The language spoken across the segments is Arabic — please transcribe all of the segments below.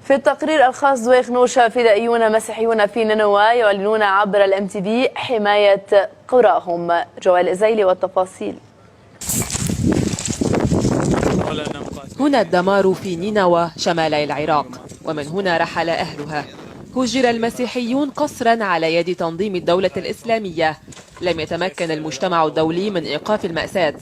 في التقرير الخاص دويخ نوشة، فدائيون مسيحيون في نينوى يعلنون عبر الMTV حماية قراهم. جوال إزيلي والتفاصيل. هنا الدمار في نينوى شمالي العراق، ومن هنا رحل أهلها. هجر المسيحيون قسرا على يد تنظيم الدولة الإسلامية. لم يتمكن المجتمع الدولي من إيقاف المأساة،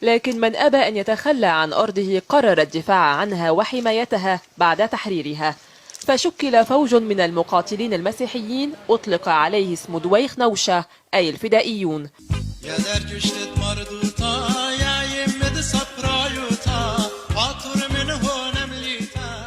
لكن من أبى أن يتخلى عن أرضه قرر الدفاع عنها وحمايتها بعد تحريرها. فشكل فوج من المقاتلين المسيحيين أطلق عليه اسم دويخ نوشة، أي الفدائيون.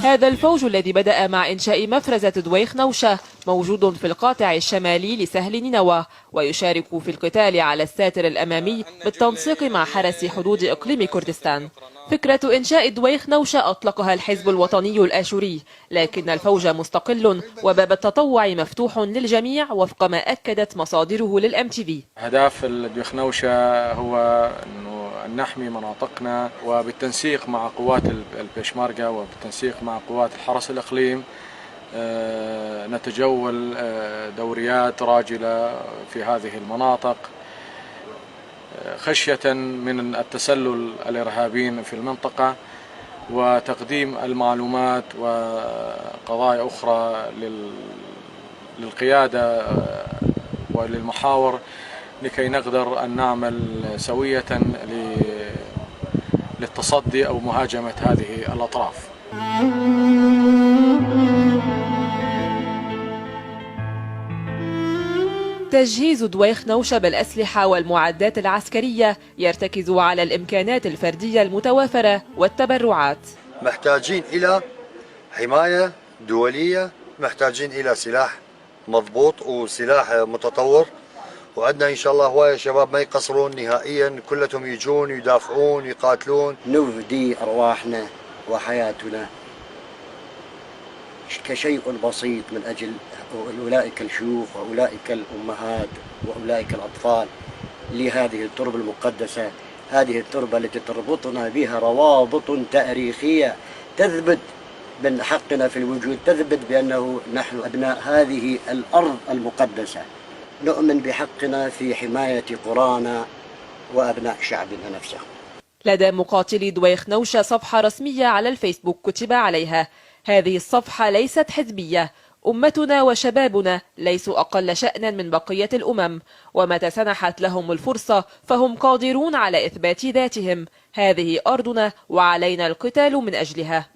هذا الفوج الذي بدأ مع إنشاء مفرزة دويخ نوشة موجود في القاطع الشمالي لسهل نينوى، ويشارك في القتال على الساتر الأمامي بالتنسيق مع حرس حدود إقليم كردستان. فكرة إنشاء دويخ نوشة أطلقها الحزب الوطني الآشوري، لكن الفوج مستقل وباب التطوع مفتوح للجميع وفق ما أكدت مصادره للMTV. أهداف دويخ نوشة هو أنه نحمي مناطقنا، وبالتنسيق مع قوات البيشمركة وبالتنسيق مع قوات الحرس الإقليم نتجول دوريات راجلة في هذه المناطق خشية من التسلل الإرهابيين في المنطقة، وتقديم المعلومات وقضايا أخرى للقيادة وللمحاور لكي نقدر أن نعمل سوية للتصدي أو مهاجمة هذه الأطراف. تجهيز دويخ نوشة بالأسلحة والمعدات العسكرية يرتكز على الإمكانات الفردية المتوافرة والتبرعات. محتاجين إلى حماية دولية، محتاجين إلى سلاح مضبوط وسلاح متطور، وعندنا إن شاء الله هواية شباب ما يقصرون نهائيا، كلهم يجون يدافعون يقاتلون. نفدي أرواحنا وحياتنا كشيء بسيط من أجل أولئك الشيوخ وأولئك الأمهات وأولئك الأطفال لهذه التربة المقدسة، هذه التربة التي تربطنا بها روابط تاريخية تثبت من حقنا في الوجود، تثبت بأنه نحن أبناء هذه الأرض المقدسة، نؤمن بحقنا في حماية قرانا وأبناء شعبنا نفسه. لدى مقاتلي دويخ نوشة صفحة رسمية على الفيسبوك كتب عليها: هذه الصفحة ليست حزبية، أمتنا وشبابنا ليسوا أقل شأنا من بقية الأمم، ومتى سنحت لهم الفرصة فهم قادرون على إثبات ذاتهم. هذه أرضنا وعلينا القتال من أجلها.